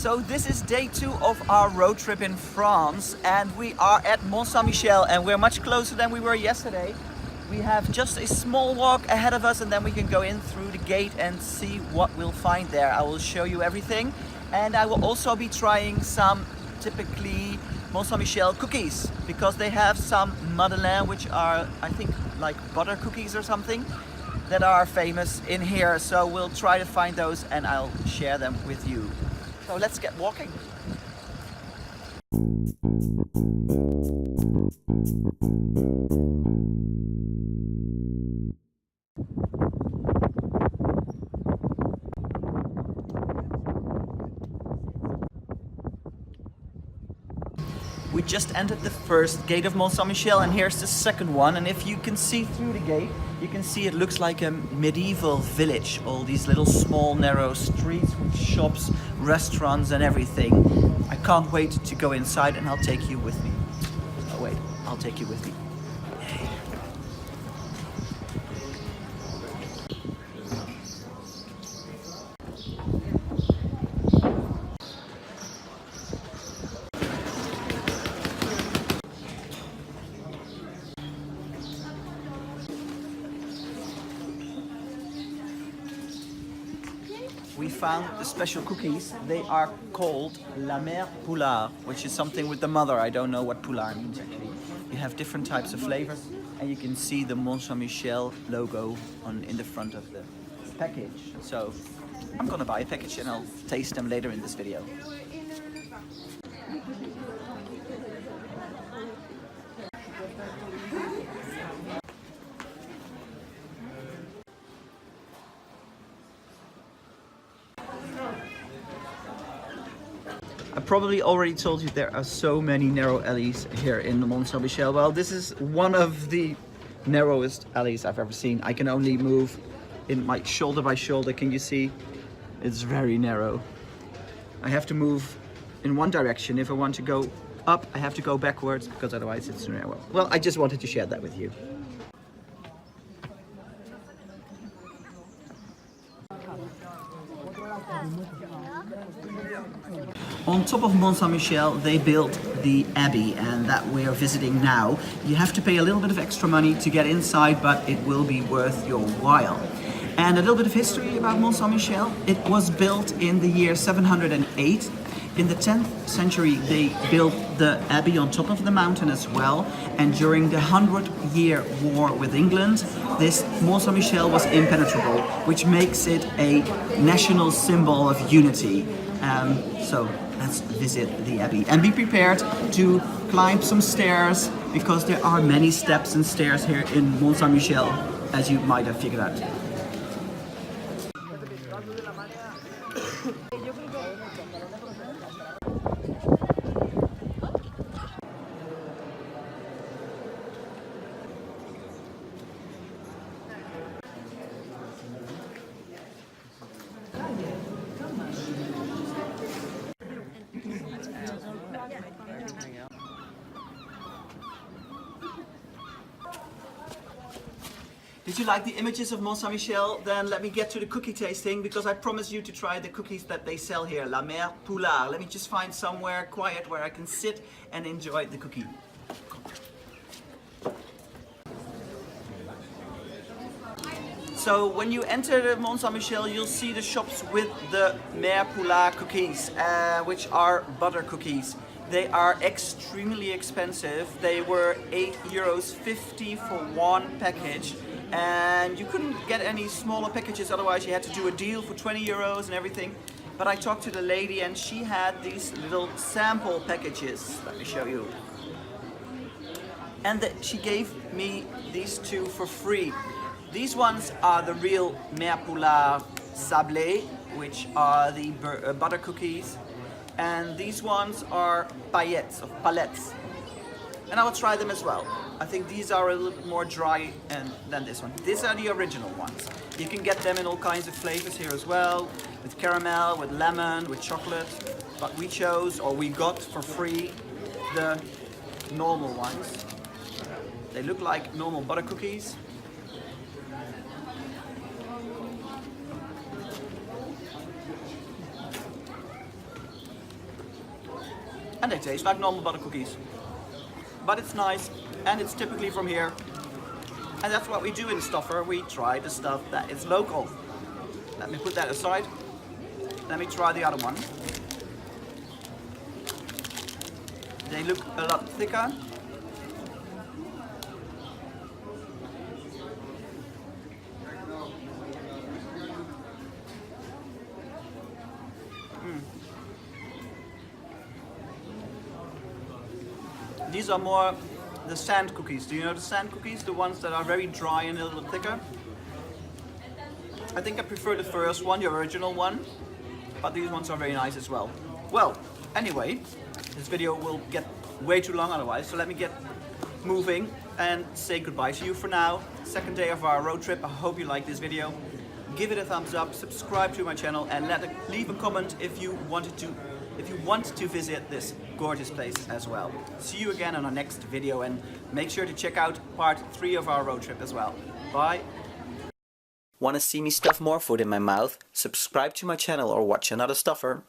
So this is day 2 of our road trip in France, and we are at Mont Saint Michel, and we're much closer than we were yesterday. We have just a small walk ahead of us, and then we can go in through the gate and see what we'll find there. I will show you everything, and I will also be trying some typically Mont Saint Michel cookies, because they have some madeleine, which are, I think, like butter cookies or something, that are famous in here. So we'll try to find those and I'll share them with you. So let's get walking. We just entered the first gate of Mont Saint Michel, and here's the second one. And if you can see through the gate, you can see it looks like a medieval village. All these little small narrow streets with shops, restaurants and everything. I can't wait to go inside, and I'll take you with me. Oh wait, I'll take you with me. We found the special cookies. They are called La Mère Poulard, which is something with the mother. I don't know what Poulard means actually. You have different types of flavors, and you can see the Mont Saint Michel logo in the front of the package. So I'm gonna buy a package and I'll taste them later in this video. I probably already told you there are so many narrow alleys here in the Mont Saint Michel. Well, this is one of the narrowest alleys I've ever seen. I can only move in my shoulder by shoulder. Can you see? It's very narrow. I have to move in one direction. If I want to go up, I have to go backwards, because otherwise it's too narrow. Well, I just wanted to share that with you. On top of Mont Saint Michel, they built the Abbey, and that we are visiting now. You have to pay a little bit of extra money to get inside, but it will be worth your while. And a little bit of history about Mont Saint Michel. It was built in the year 708. In the 10th century, they built the Abbey on top of the mountain as well. And during the 100-year war with England, this Mont Saint Michel was impenetrable, which makes it a national symbol of unity. So let's visit the Abbey and be prepared to climb some stairs, because there are many steps and stairs here in Mont Saint Michel, as you might have figured out. Did you like the images of Mont Saint Michel? Then let me get to the cookie tasting, because I promise you to try the cookies that they sell here, La Mère Poulard. Let me just find somewhere quiet where I can sit and enjoy the cookie. So when you enter the Mont Saint Michel, you'll see the shops with the Mère Poulard cookies, which are butter cookies. They are extremely expensive. They were €8.50 for one package, and you couldn't get any smaller packages, otherwise you had to do a deal for €20 and everything. But I talked to the lady and she had these little sample packages. Let me show you. And she gave me these two for free. These ones are the real Mère Poulard Sablé, which are the butter cookies. And these ones are paillettes, or palettes. And I will try them as well. I think these are a little bit more dry than this one. These are the original ones. You can get them in all kinds of flavors here as well, with caramel, with lemon, with chocolate. But we chose, or we got for free, the normal ones. They look like normal butter cookies. and they taste like normal butter cookies. But it's nice, and it's typically from here. And that's what we do in STUFR, we try the stuff that is local. Let me put that aside. Let me try the other one. They look a lot thicker. These are more the sand cookies. Do you know the sand cookies? The ones that are very dry and a little bit thicker? I think I prefer the first one, the original one, but these ones are very nice as well. Well, anyway, this video will get way too long otherwise, so let me get moving and say goodbye to you for now. Second day of our road trip. I hope you like this video. Give it a thumbs up, subscribe to my channel, and leave a comment if you want to visit this gorgeous place as well. See you again on our next video, and make sure to check out part 3 of our road trip as well. Bye! Want to see me stuff more food in my mouth? Subscribe to my channel or watch another STUFR.